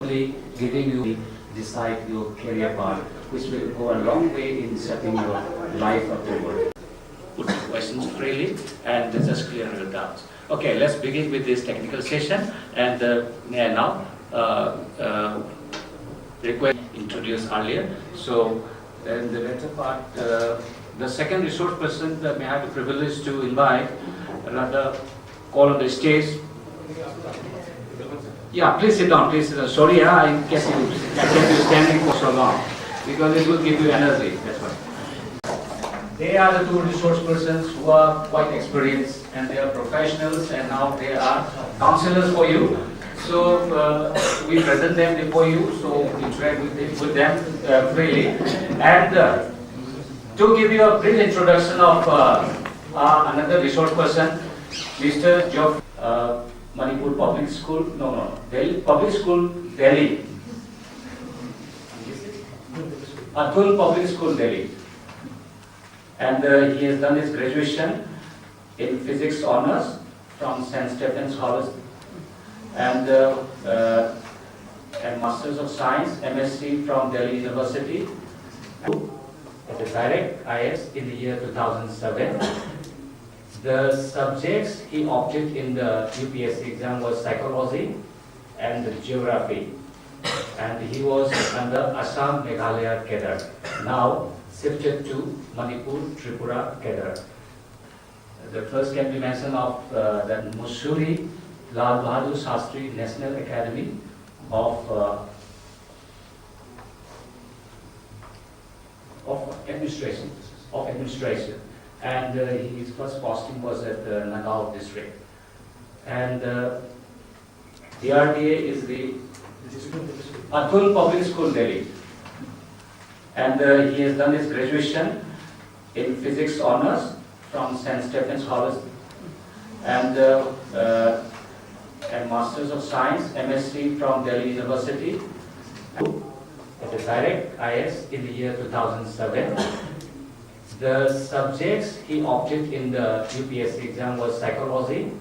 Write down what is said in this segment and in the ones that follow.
giving you decide your career path, which will go a long way in setting your life upward. Put the questions freely and just clear your doubts. Okay, let's begin with this technical session, and may I now request introduced earlier. So in the later part, the second resource person may have the privilege to invite another call on the stage. Yeah, please sit down, please sit down. Sorry, I kept you standing for so long, because it will give you energy, that's why. They are the two resource persons who are quite experienced, and they are professionals, and now they are counselors for you. So we present them before you, so interact with them freely. And to give you a brief introduction of another resource person, Mr. Job, Manipur Public School, Delhi Public School, Delhi. Atul Public School, Delhi. And he has done his graduation in Physics Honours from St. Stephen's College, and Masters of Science, MSc from Delhi University, at the direct IS in the year 2007. The subjects he opted in the UPSC exam was psychology and geography, and he was under Assam Meghalaya cadre, now shifted to Manipur Tripura cadre. The first can be mentioned of the Mussoorie Lal Bahadur Shastri National Academy of Administration, and his first posting was at Nagaon district. And the RDA is the Atul Public School, Delhi. And he has done his graduation in Physics Honours from St. Stephen's College, and Masters of Science, MSc from Delhi University, at the direct IS in the year 2007. The subjects he opted in the UPSC exam was psychology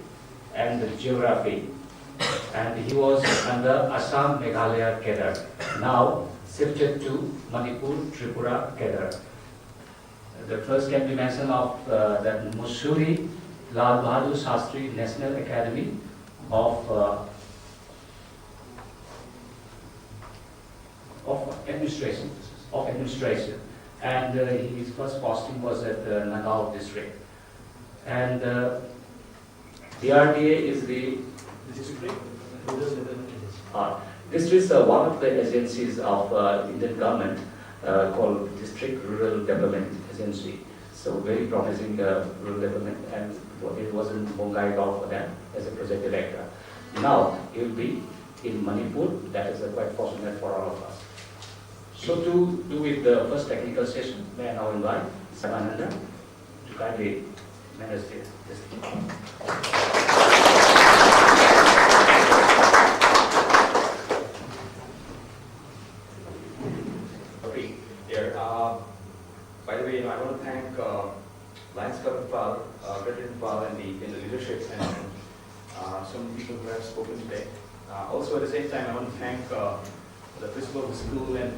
and geography, and he was under Assam Meghalaya cadre, now shifted to Manipur Tripura cadre. The first can be mentioned of the Mussoorie Lal Bahadur Shastri National Academy of Administration, and his first posting was at Nagaon district. And the RDA is the this is one of the agencies of Indian government called District Rural Development Agency. So very promising rural development, and it was in Bongaigaon for them as a project director. Now he will be in Manipur. That is quite fortunate for all of us. So to do with the first technical session, may I now invite Samananda to kindly manage this. By the way, I want to thank Lions Club Pal, President Pal, and the leadership, and some people who have spoken today. Also, at the same time, I want to thank the principal of the school and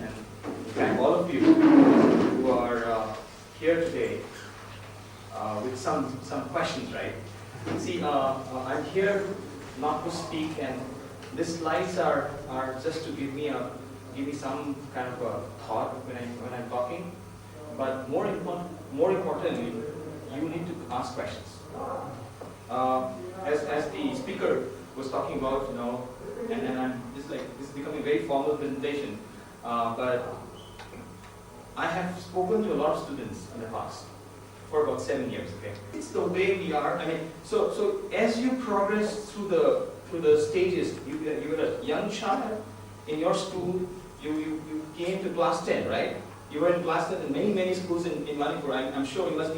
thank all of you who are here today with some questions, right? See, I'm here not to speak, and these slides are just to give me some kind of a thought when I'm talking. But more importantly, you need to ask questions. As the speaker was talking about, and I'm just like, this is becoming a very formal presentation. But I have spoken to a lot of students in the past for about 7 years. Okay, it's the way we are. I mean, so as you progress through the stages, you were a young child in your school. You came to class 10, right? You were in class 10 in many schools in Manipur. I'm sure you must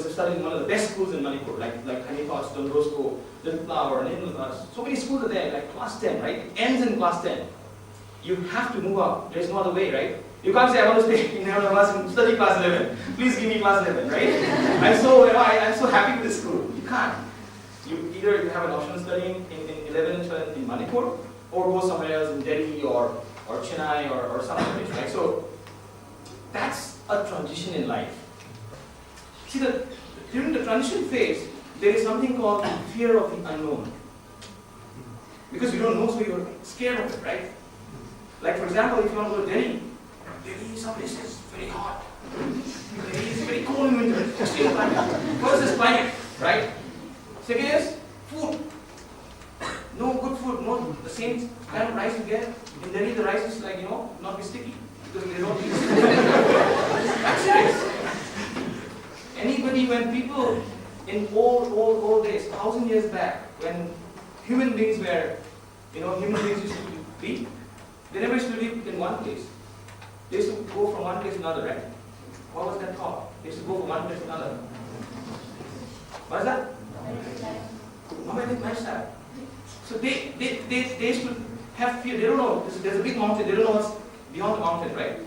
have studied in one of the best schools in Manipur, like Hanifa, Don Bosco, Little Flower, and so many schools are there, like class 10, right? It ends in class 10. You have to move up. There's no other way, right? You can't say, I want to stay in class and study class 11. Please give me class 11, right? I'm so happy with this school. You can't. You either have an option of studying in 11 and 12 in Manipur, or go somewhere else in Delhi or Chennai or some other place, right? So that's a transition in life. See, during the transition phase, there is something called fear of the unknown. Because you don't know, so you're scared of it, right? Like for example, if you want to go to Delhi, some places very hot. Delhi is very cold in winter, extreme climate. First is climate, right? Second is food. No good food, no the same kind of rice you get. In Delhi, the rice is like, not be sticky. Because they don't eat it. That's serious. Anybody, when people in old days, 1,000 years back, when human beings were, human beings used to be, they never used to live in one place. They used to go from one place to another, right? What was that called? They used to go from one place to another. What is that? Nomadic lifestyle. So they used to have fear. They don't know. There's a big mountain. They don't know what's beyond the mountain, right?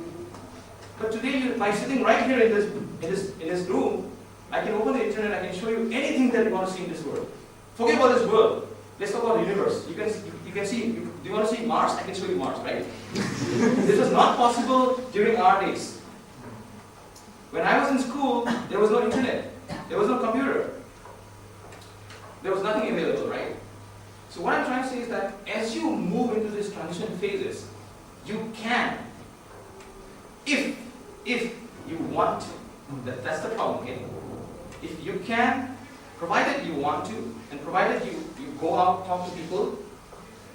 But today, by sitting right here in this room, I can open the internet. I can show you anything that you want to see in this world. Forget about this world. Let's talk about the universe. You can see. Do you want to see Mars? I can show you Mars, right? This was not possible during our days. When I was in school, there was no internet. There was no computer. There was nothing available, right? So what I'm trying to say is that as you move into these transition phases, you can, if you want to, that's the problem, okay? If you can, provided you want to, and provided you go out, talk to people,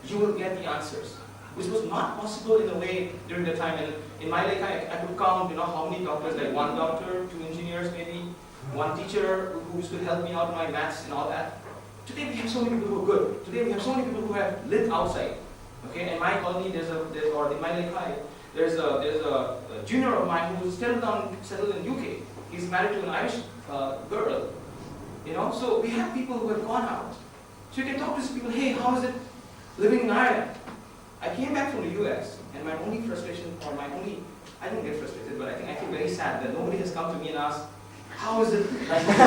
you will get the answers. Which was not possible in a way during the time. And in my life, I could count, how many doctors, like one doctor, 2 engineers maybe, one teacher who used to help me out in my maths and all that. Today we have so many people who are good. Today we have so many people who have lived outside. Okay, in my colony, or in my Lekai, there's a junior of mine who's settled in UK. He's married to an Irish girl. So we have people who have gone out. So you can talk to these people. Hey, how is it living in Ireland? I came back from the US, and my only frustration, I don't get frustrated, but I feel very sad that nobody has come to me and asked, how is it like? Isn't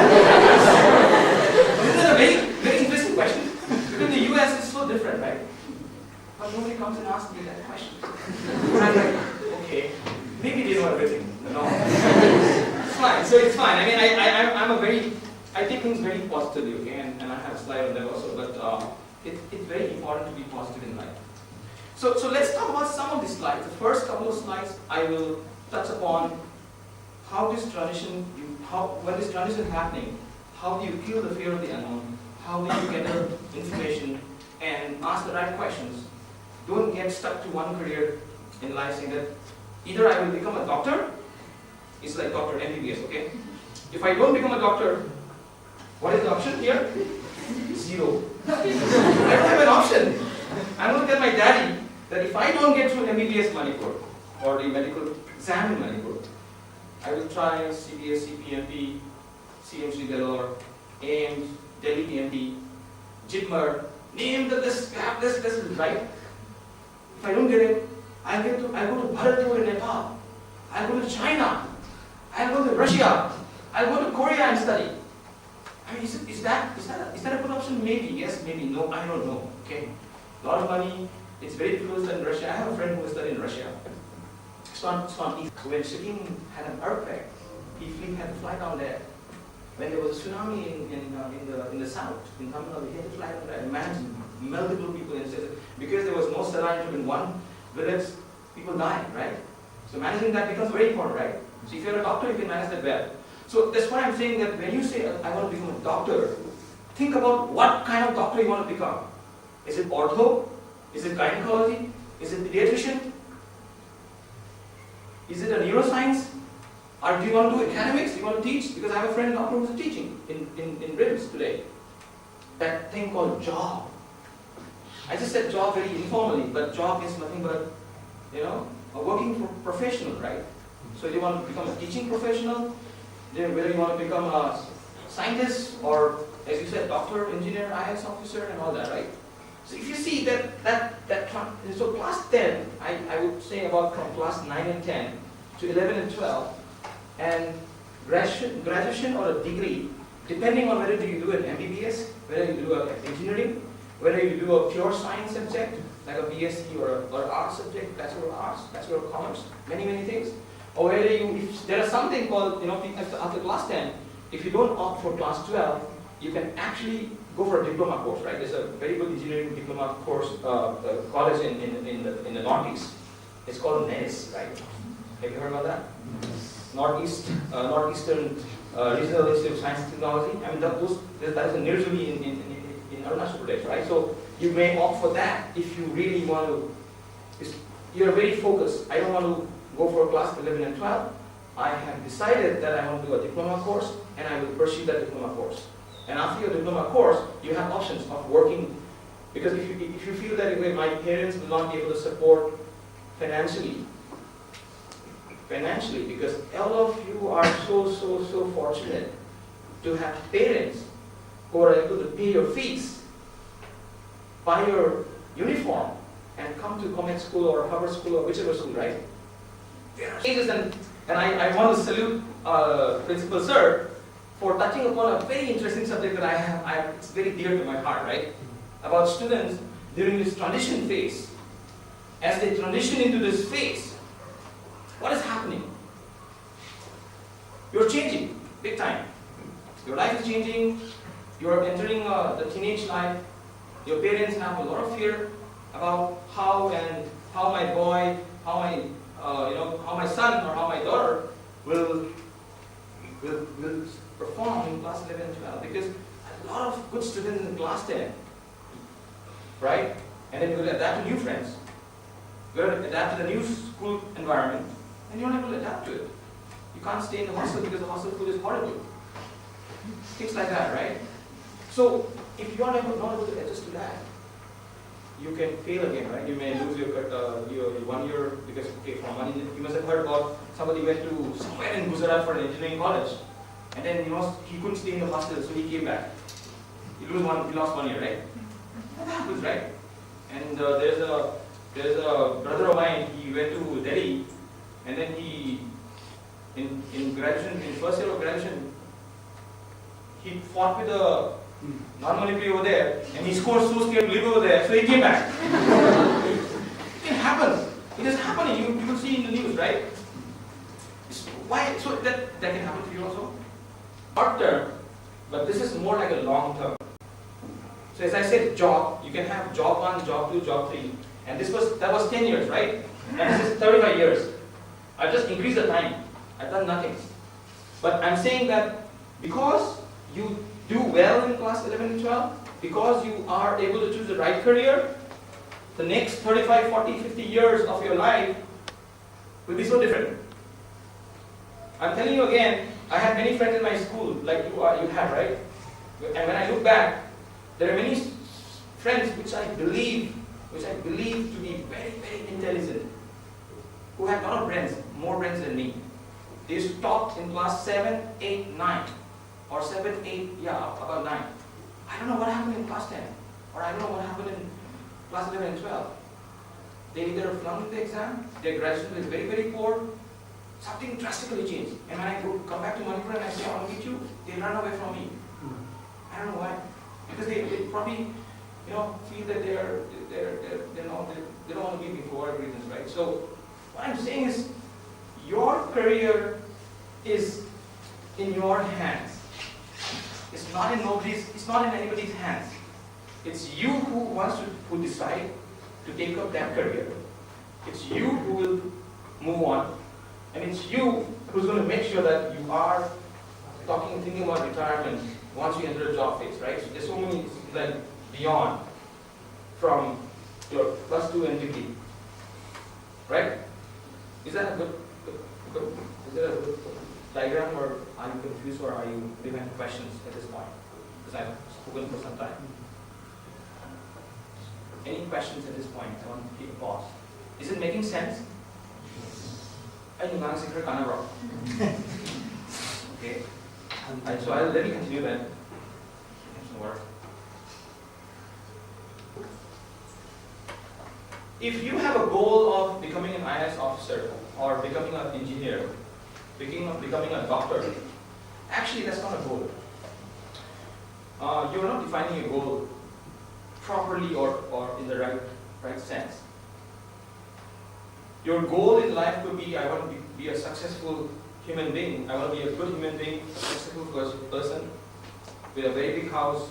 that a very, very interesting question? Because the US is so different, right? But nobody comes and asks me that question. I'm like, okay, maybe they know everything. No. It's fine, so it's fine. I mean, I take things very positively, okay, and I have a slide on that also, but it's very important to be positive in life. So let's talk about some of these slides. The first couple of slides, I will touch upon how this transition, when this transition is happening, how do you kill the fear of the unknown? How do you gather information and ask the right questions? Don't get stuck to one career in life saying that either I will become a doctor, it's like Dr. MBBS, okay? If I don't become a doctor, what is the option here? 0. I don't have an option. I'm going to tell my daddy that if I don't get through MBBS Manipur or the medical exam in Manipur, I will try CBS, CPMP, CMC Vellore, AIMS, Delhi PMP, JIPMER, name the list, this is right. If I don't get it, I go to Bharatpur in Nepal, I go to China, I go to Russia, I go to Korea and study. I mean, is that a good option? Maybe, yes, maybe no, I don't know, okay? A lot of money, it's very difficult in Russia. I have a friend who studied in Russia. When Sikkim had an earthquake, he had to fly down there. When there was a tsunami in the south, in Tamil Nadu, he had to fly down there and manage multiple people in cities. Because there was no saline in one village, people died, right? So managing that becomes very important, right? So if you're a doctor, you can manage that well. So that's why I'm saying that when you say, I want to become a doctor, think about what kind of doctor you want to become. Is it ortho? Is it gynecology? Is it pediatrician? Is it a neuroscience? Or do you want to do academics? Do you want to teach? Because I have a friend doctor who's teaching in RIMS today. That thing called job. I just said job very informally, but job is nothing but, a working professional, right? So you want to become a teaching professional, then whether you want to become a scientist or, as you said, doctor, engineer, IAS officer, and all that, right? So if you see so class 10, I would say about from class 9 and 10 to 11 and 12, and graduation or a degree, depending on whether you do an MBBS, whether you do engineering, whether you do a pure science subject, like a BSc or arts subject, Bachelor of Arts, Bachelor of Commerce, many things. Or whether if there is something called, after class 10, if you don't opt for class 12, you can actually go for a diploma course, right? There's a very good engineering diploma course, college in the Northeast. It's called NES, right? Have you heard about that? Northeastern Regional Institute of Science and Technology. I mean, that is a Nirjuli in Arunachal Pradesh, right? So you may opt for that if you really want to. You're very focused. I don't want to go for class 11 and 12. I have decided that I want to do a diploma course, and I will pursue that diploma course. And after your diploma course, you have options of working, because if you feel that my parents will not be able to support financially, because all of you are so fortunate to have parents who are able to pay your fees, buy your uniform, and come to COMET school or Harvard school or whichever school, right? And I want to salute Principal Sir for touching upon a very interesting subject that I have, it's very dear to my heart, right? About students during this transition phase. As they transition into this phase, what is happening? You're changing, big time. Your life is changing, you're entering the teenage life. Your parents have a lot of fear about how my son or how my daughter will perform in class 11 and 12, because a lot of good students in class 10, right? And then you will adapt to new friends. You will adapt to the new school environment, and you're not able to adapt to it. You can't stay in the hostel because the hostel food is horrible. Things like that, right? So if you are not able to adjust to that, you can fail again, right? You may lose your 1 year because from money. You must have heard about somebody went to somewhere in Gujarat for an engineering college, and then he couldn't stay in the hostel, so he came back. He lost 1 year, right? That happens, right? And there's a brother of mine. He went to Delhi, and then he in graduation, in first year of graduation, he fought with a non-Manipuri over there, and he scored so scared to live over there, so he came back. It happens. It is happening. You will see in the news, right? Why? So that can happen to you also. Short term, but this is more like a long term. So as I said, job, you can have job 1, job 2, job 3, and that was 10 years, right? And this is 35 years. I've just increased the time. I've done nothing. But I'm saying that because you do well in class 11 and 12, because you are able to choose the right career, the next 35, 40, 50 years of your life will be so different. I'm telling you again, I had many friends in my school, like you have, right? And when I look back, there are many friends which I believe to be very intelligent, who had a lot of brains, more brains than me. They used to top in class 7, 8, 9. Or 7, 8, about 9. I don't know what happened in class 10. Or I don't know what happened in class 11 and 12. They either flunked the exam, their graduation was very poor, something drastically changed. And when I come back to Manipur and I say, I want to meet you, they run away from me. I don't know why. Because they probably, feel that they don't want to meet me for whatever reasons, right? So what I'm saying is, your career is in your hands. It's not in anybody's hands. It's you who decide to take up that career. It's you who will move on. And it's you who's going to make sure that you are thinking about retirement once you enter a job phase, right? So there's so many beyond from your plus 2 and degree. Right? Is that a good diagram, or are you confused, or do you have questions at this point? Because I've spoken for some time. Any questions at this point? I want to take a pause. Is it making sense? Okay. So let me continue then. If you have a goal of becoming an IAS officer or becoming an engineer, becoming a doctor, actually that's not a goal. You're not defining a goal properly or in the right right sense. Your goal in life could be, I want to be a successful human being. I want to be a good human being, a successful person with a very big house,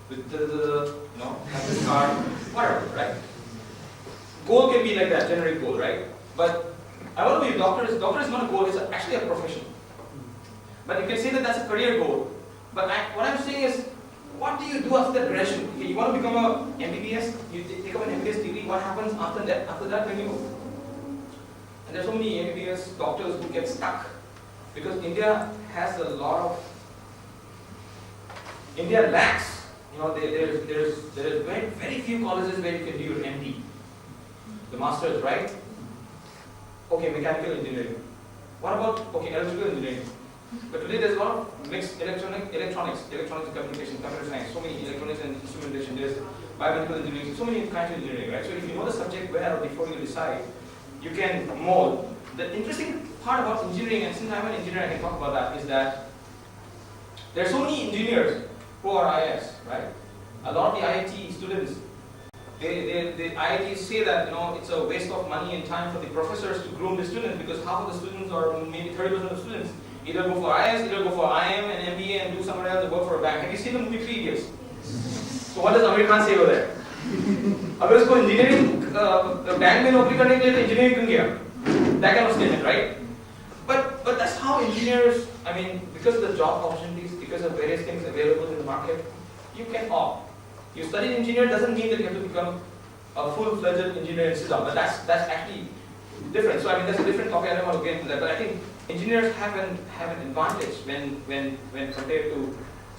with have this car, whatever, right? Goal can be like that, generic goal, right? But I want to be a doctor. Doctor is not a goal; it's actually a profession. But you can say that that's a career goal. But what I'm saying is, what do you do after that graduation? Okay, you want to become a MBBS? You take up an MBBS degree. What happens after that? After that, when you and there's so many MBBS doctors who get stuck because India has a lot of India lacks. There's very few colleges where you can do your MD. The master's, right? Okay, mechanical engineering. What about electrical engineering? But today there's a lot of mixed electronics, communication, computer science, so many electronics and instrumentation. There's biomedical engineering, so many kinds of engineering, right? So if you know the subject well before you decide, you can mold. The interesting part about engineering, and since I'm an engineer, I can talk about that, is that there are so many engineers who are IIS, right? A lot of the IIT students, the IITs say that it's a waste of money and time for the professors to groom the students because half of the students, or maybe 30% of the students, either go for IIS, either go for IM and MBA and do somewhere else and work for a bank. Have you seen the movie 3 Idiots? So what does Amir Khan say over there? अगर उसको engineering bank में नौकरी करने के लिए तो engineering क्यों गया? That kind of statement, right? But that's how engineers. I mean, because of the job opportunities, because of various things available in the market, you can opt. You study engineer doesn't mean that you have to become a full-fledged engineer and sit down. But that's actually different. So I mean, that's a different topic. I don't want to get into that. But I think engineers have an advantage when compared to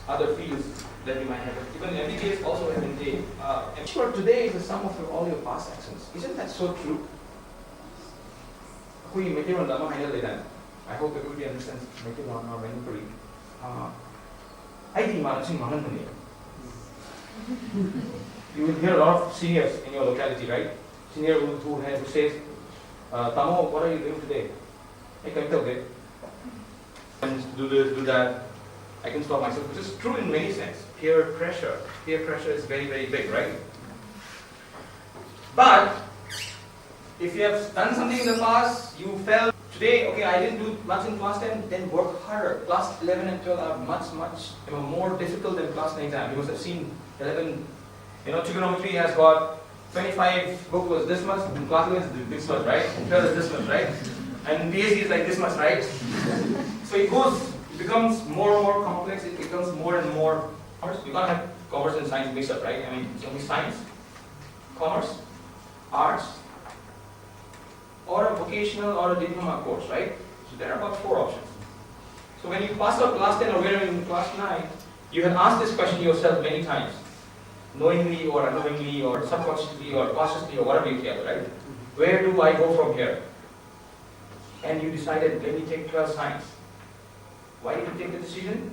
other fields that you might have. Even MBBS also have been I'm sure today is the sum of all your past actions. Isn't that so true? I hope everybody understands You will hear a lot of seniors in your locality, right? Senior who says, Tamo, what are you doing today? I can tell it. And do this, do that. I can stop myself, which is true in many sense. Peer pressure is very, very big, right? But if you have done something in the past, you felt today, okay, I didn't do much in class 10, then work harder. Class 11 and 12 are much more difficult than class 9 exam. You must have seen 11. Trigonometry has got 25 book was this much, and class 11 is this much, right? 12 is this much, right? And PhD is like this much, right? So it becomes more and more complex. It becomes more and more. You can't have commerce and science mixed up, right? I mean, it's only science, commerce, arts, or a vocational or a diploma course, right? So there are about 4 options. So when you pass out class 10 or when you're in class 9, you have asked this question yourself many times, knowingly or unknowingly or subconsciously or consciously or whatever you care, right? Where do I go from here? And you decided, let me take 12 science. Why did you take the decision?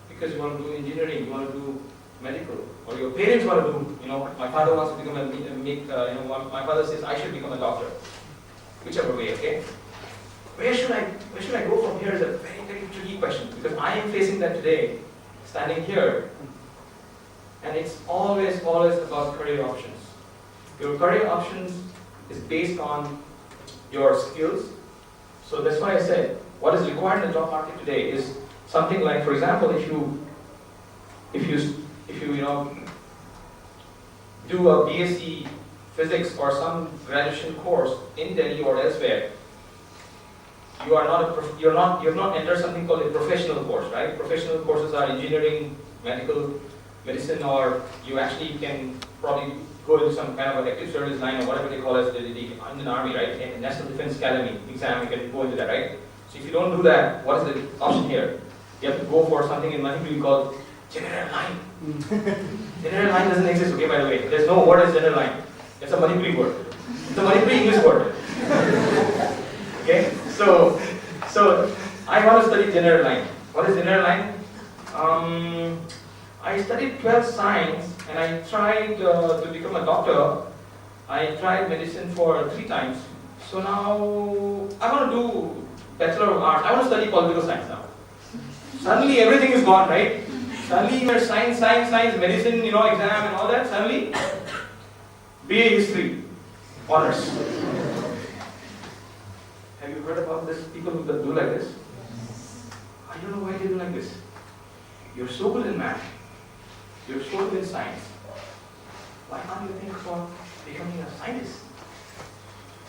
Because you want to do engineering, you want to do medical, or your parents want to do, my father wants to become my father says I should become a doctor. Whichever way, okay? Where should I go from here is a very, very tricky question because I am facing that today, standing here, and it's always about career options. Your career options is based on your skills. So that's why I said what is required in the job market today is something like, for example, if you do a BSc Physics or some graduation course in Delhi or elsewhere, you have not entered something called a professional course, right? Professional courses are engineering, medicine, or you actually can probably go into some kind of active service line or whatever they call it, the Indian Army, right? In National Defense Academy exam, you can go into that, right? So if you don't do that, what is the option here? You have to go for something in Manipuri called general line. General line doesn't exist, okay, by the way. There's no word as general line. It's a Manipuri word. It's a Manipuri English word. Okay? So I want to study general line. What is general line? I studied 12 science and I tried to become a doctor. I tried medicine for 3 times. So now I want to do Bachelor of Arts. I want to study political science now. Suddenly everything is gone, right? Suddenly your science, medicine, exam and all that. Suddenly BA History, honors. Have you heard about this? People who do like this? I don't know why they do like this. You're so good in math. You're so good in science. Why can't you think about becoming a scientist?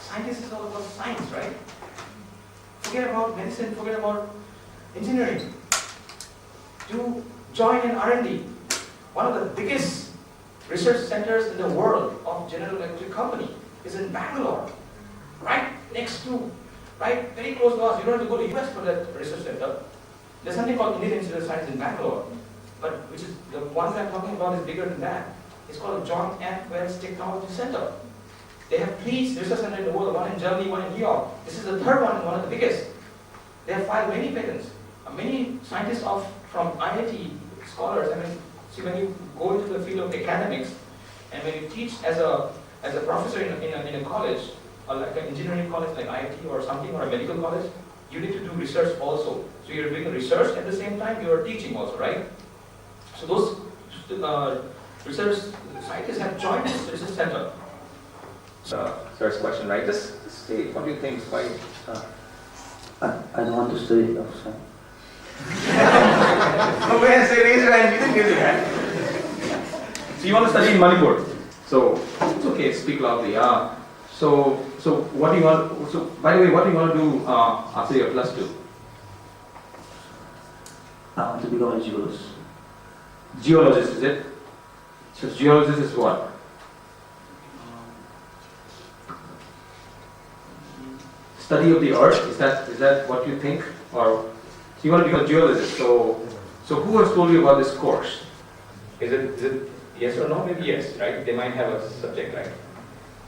Scientist is all about science, right? Forget about medicine, forget about engineering. Do join an R&D. One of the biggest research centers in the world of General Electric company is in Bangalore. Right next to, right very close to us. You don't have to go to US for that research center. There's something called Indian Institute of Science in Bangalore, but which is the one that I'm talking about is bigger than that. It's called John F. Wells Technology Center. They have 3 research centers in the world, one in Germany, one in New York. This is the 3rd one of the biggest. They have filed many patents. Many scientists from IIT, scholars, I mean, see when you go into the field of academics, and when you teach as a professor in a college, or like an engineering college like IIT or something, or a medical college, you need to do research also. So you're doing research at the same time, you're teaching also, right? So those research scientists have joined this research center. First question, right? Just say, what do you think? Why? I don't want to study outside. When say raise your hand, you didn't give your hand. So you want to study in Manipur? So it's okay, speak loudly. So what do you want? So by the way, what do you want to do after your +2? I want to become a geologist. Geologist, is it? So geologist is what? Study of the earth. Is that what you think? Or so you want to become a geologist? So who has told you about this course? Is it yes or no? Maybe yes, right? They might have a subject, right?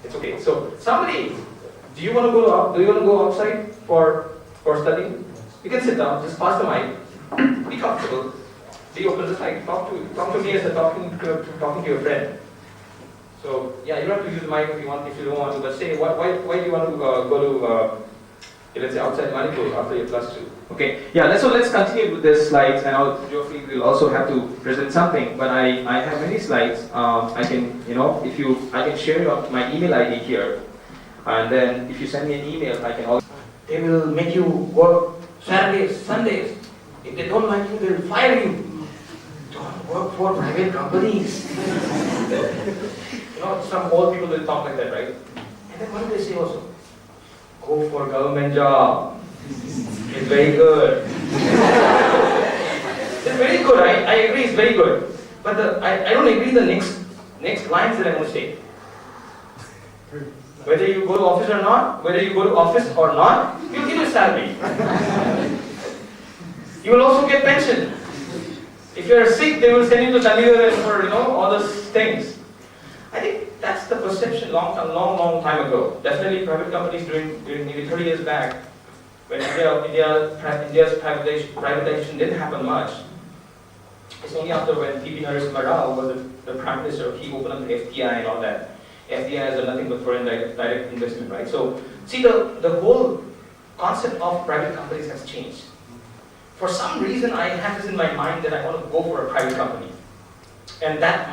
It's okay. So somebody, do you want to go outside for studying? You can sit down. Just pass the mic. Be comfortable. Be open. Just like talk to me as a talking to your friend. So yeah, you don't have to use the mic if you want. If you don't want to, but say why do you want to go to let's say outside Manipur after your +2? Okay. Yeah. So let's continue with the slides, and Geoffrey will also have to present something. But I have many slides. I can I can share my email ID here, and then if you send me an email, I can also. They will make you work Saturdays, Sundays. If they don't like you, they will fire you. Don't work for private companies. Some old people will talk like that, right? And then what do they say also? Go for government job. It's very good. It's very good. I agree. It's very good. But I don't agree the next lines that I'm going to say. Whether you go to office or not, you'll get a salary. You will also get pension. If you are sick, they will send you to Chandigarh for all those things. I think that's the perception long time ago. Definitely private companies during maybe 30 years back, when India's privatization didn't happen much. It's only after when P.V. Narasimha Rao was the Prime Minister, he opened up the FDI and all that. FDI is nothing but foreign direct investment, right? So, see, the whole concept of private companies has changed. For some reason, I have this in my mind that I want to go for a private company. And that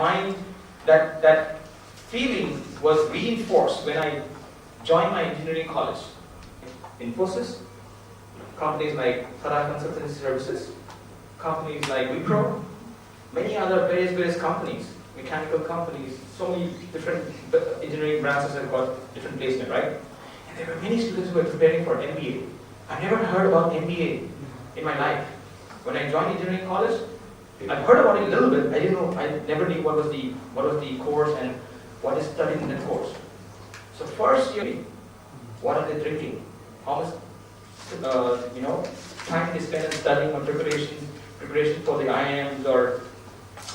feeling was reinforced when I joined my engineering college. Infosys, companies like Tata Consultancy Services, companies like Wipro, many other various companies, mechanical companies, so many different engineering branches have got different placement, right? And there were many students who were preparing for MBA. I've never heard about MBA in my life. When I joined engineering college, I've heard about it a little bit. I didn't know. I never knew what was the course and what is studied in that course. So first year, what are they drinking? How much time they spend in studying or preparation for the IIMs or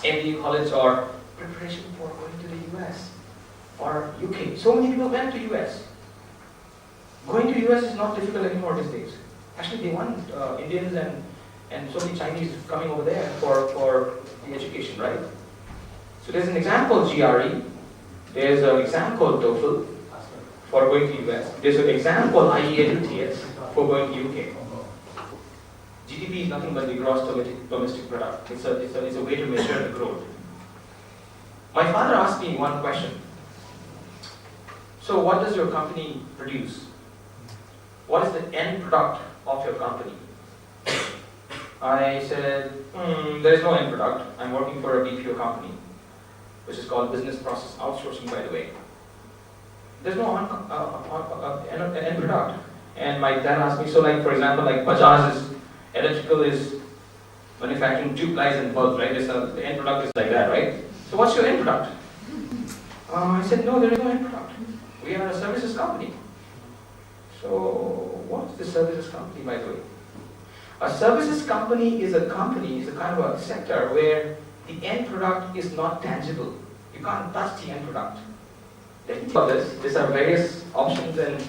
MBA college or preparation for going to the US or UK. So many people went to US. Going to US is not difficult anymore these days. Actually, they want Indians and so many Chinese coming over there for the education, right? So there's an exam called GRE. There's an exam called TOEFL for going to US. There's an exam called IELTS for going to UK. GDP is nothing but the gross domestic product. It's a way to measure the growth. My father asked me one question. So what does your company produce? What is the end product of your company? I said, there is no end product. I'm working for a BPO company, which is called Business Process Outsourcing, by the way. There's no end product. And my dad asked me, so like, for example, like Bajaj is, electrical is manufacturing tube lights and bulbs, right? The end product is like that, right? So what's your end product? I said, no, there is no end product. We are a services company. So what's the services company, by the way? A services company is a kind of a sector where the end product is not tangible. You can't touch the end product. Let me think about this. These are various options, and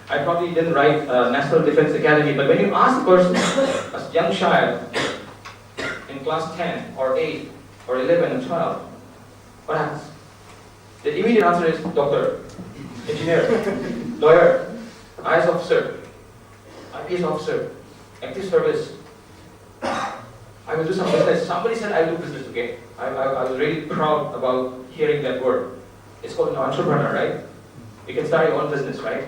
I probably didn't write National Defense Academy, but when you ask a person, a young child in class 10 or 8 or 11 and 12, what happens? The immediate answer is doctor, engineer, lawyer, IAS officer, IPS officer, active service. I will do some business. Somebody said I will do business, okay? I was really proud about hearing that word. It's called an entrepreneur, right? You can start your own business, right?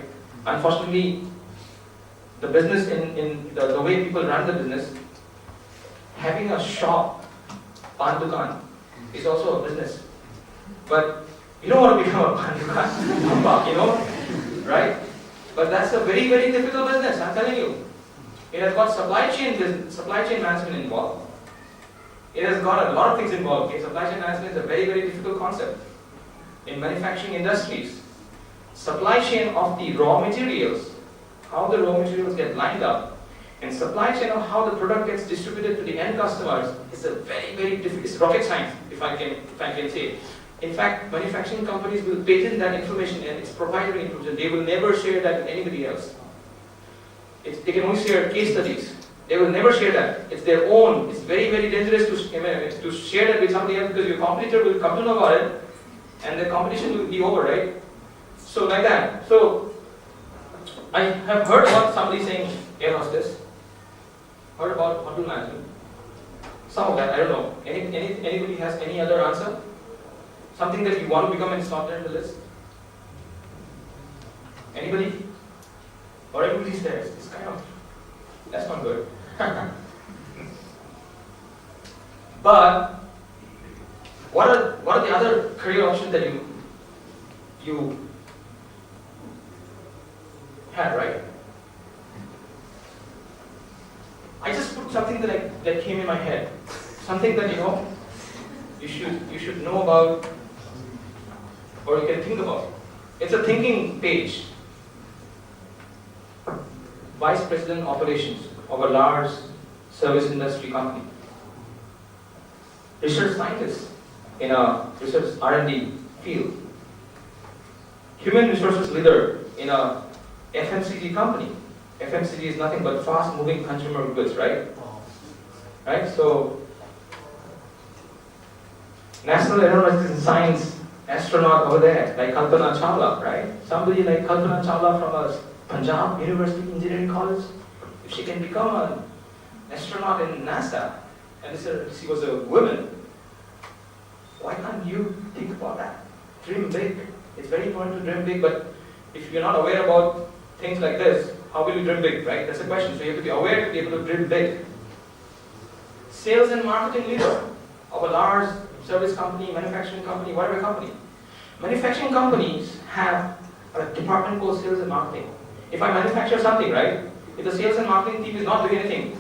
Unfortunately, the business in the way people run the business, having a shop, pan dukan, is also a business. But you don't want to become a pan dukan, you know, right? But that's a very, very difficult business, I'm telling you. It has got supply chain management involved. It has got a lot of things involved. Okay? Supply chain management is a very, very difficult concept. In manufacturing industries, supply chain of the raw materials, how the raw materials get lined up, and supply chain of how the product gets distributed to the end customers is a very, very difficult, it's rocket science, if I can say. In fact, manufacturing companies will patent that information, and it's proprietary information. They will never share that with anybody else. They can only share case studies. They will never share that. It's their own. It's very, very dangerous to share that with somebody else, because your competitor will come to know about it, and the competition will be over, right? So like that. So I have heard about somebody saying air hostess. Heard about hotel management. Some of that, I don't know. Anybody has any other answer? Something that you want to become and it's not there in the list? Anybody? Or everybody stares. It's kind of, that's not good. But what are the other career options that you had, right? I just put something that came in my head, something that you should know about, or you can think about. It's a thinking page. Vice President Operations of a large service industry company. Research scientist in a research R&D field. Human resources leader in a FMCG company. FMCG is nothing but fast-moving consumer goods, right? Right? So, National Aeronautics and Science astronaut over there, like Kalpana Chawla, right? Somebody like Kalpana Chawla from a Punjab University Engineering College, if she can become an astronaut in NASA, and she was a woman, why can't you think about that? Dream big. It's very important to dream big, but if you're not aware about things like this, how will you dream big, right? That's the question. So you have to be aware to be able to dream big. Sales and marketing leader of a large service company, manufacturing company, whatever company. Manufacturing companies have a department called sales and marketing. If I manufacture something, right, if the sales and marketing team is not doing anything,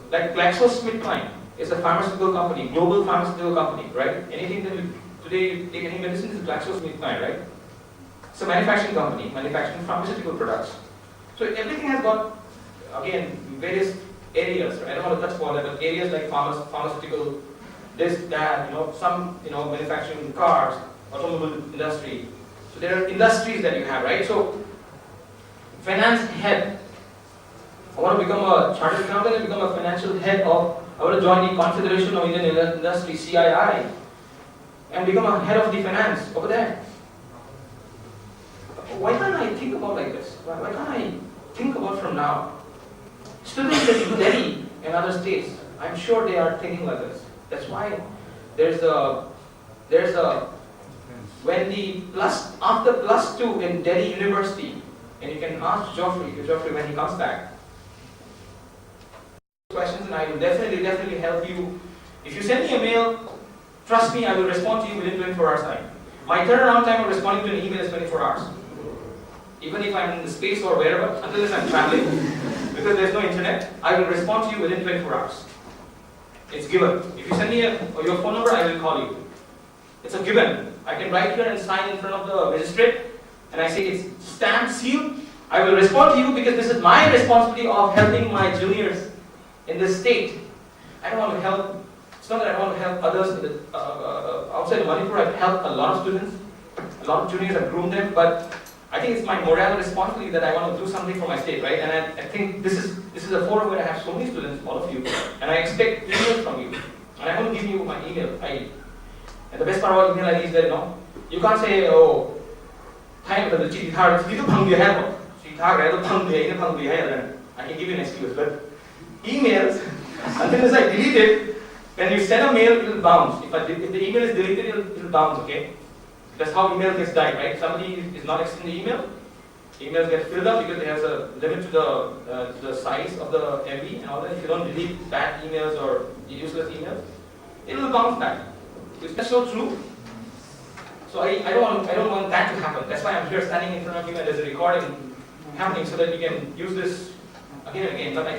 like GlaxoSmithKline is a pharmaceutical company, global pharmaceutical company, right? Anything that today you take any medicine is GlaxoSmithKline, right? It's a manufacturing company, manufacturing pharmaceutical products. So everything has got, again, various areas. Right? I don't want to touch upon that, but areas like pharmaceutical, this, that, some, manufacturing cars, automobile industry. So there are industries that you have, right? So finance head. I want to become a chartered accountant and become a financial head of, I want to join the Confederation of Indian Industry, CII, and become a head of the finance over there. Why can't I think about like this? Why can't I think about from now? Students in Delhi and other states, I'm sure they are thinking like this. That's why there's a when after +2 in Delhi University, and you can ask Geoffrey when he comes back, questions, and I will definitely help you. If you send me a mail, trust me, I will respond to you within 24 hours time. My turnaround time of responding to an email is 24 hours. Even if I'm in the space or wherever, unless I'm traveling, because there's no internet, I will respond to you within 24 hours. It's given. If you send me your phone number, I will call you. It's a given. I can write here and sign in front of the magistrate, and I say it's stamped, sealed. I will respond to you because this is my responsibility of helping my juniors in this state. I don't want to help. It's not that I don't want to help others in the, outside of Manipur. I've helped a lot of students, a lot of juniors. I've groomed them, but I think it's my moral responsibility that I want to do something for my state, right? And I think this is a forum where I have so many students, all of you, and I expect emails from you. And I want to give you my email ID. And the best part about email ID is that you can't say, oh, I can give you an excuse, but emails, until I delete it, when you send a mail, it will bounce. If the email is deleted, it will bounce, okay? That's how email gets died, right? Somebody is not accepting the email, emails get filled up because there's a limit to the size of the MB and all that. If you don't delete bad emails or useless emails, it will bounce back. Is that so true? So I don't want that to happen. That's why I'm here standing in front of you and there's a recording happening so that we can use this again and again. But I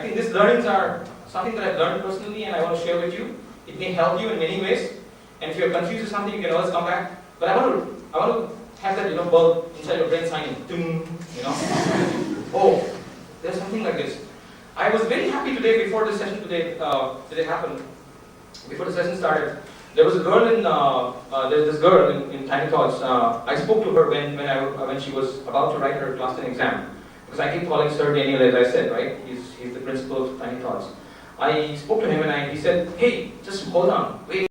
think these learnings are something that I've learned personally and I want to share with you. It may help you in many ways. And if you're confused with something, you can always come back. But I want to have that bulb inside your brain signing, oh, there's something like this. I was very happy today before the session today happened. Before the session started, there was a girl there's this girl in Tiny Thoughts. I spoke to her when she was about to write her class 10 exam. Because I keep calling Sir Daniel, as I said, right? He's the principal of Tiny Thoughts. I spoke to him and he said, hey, just hold on, wait.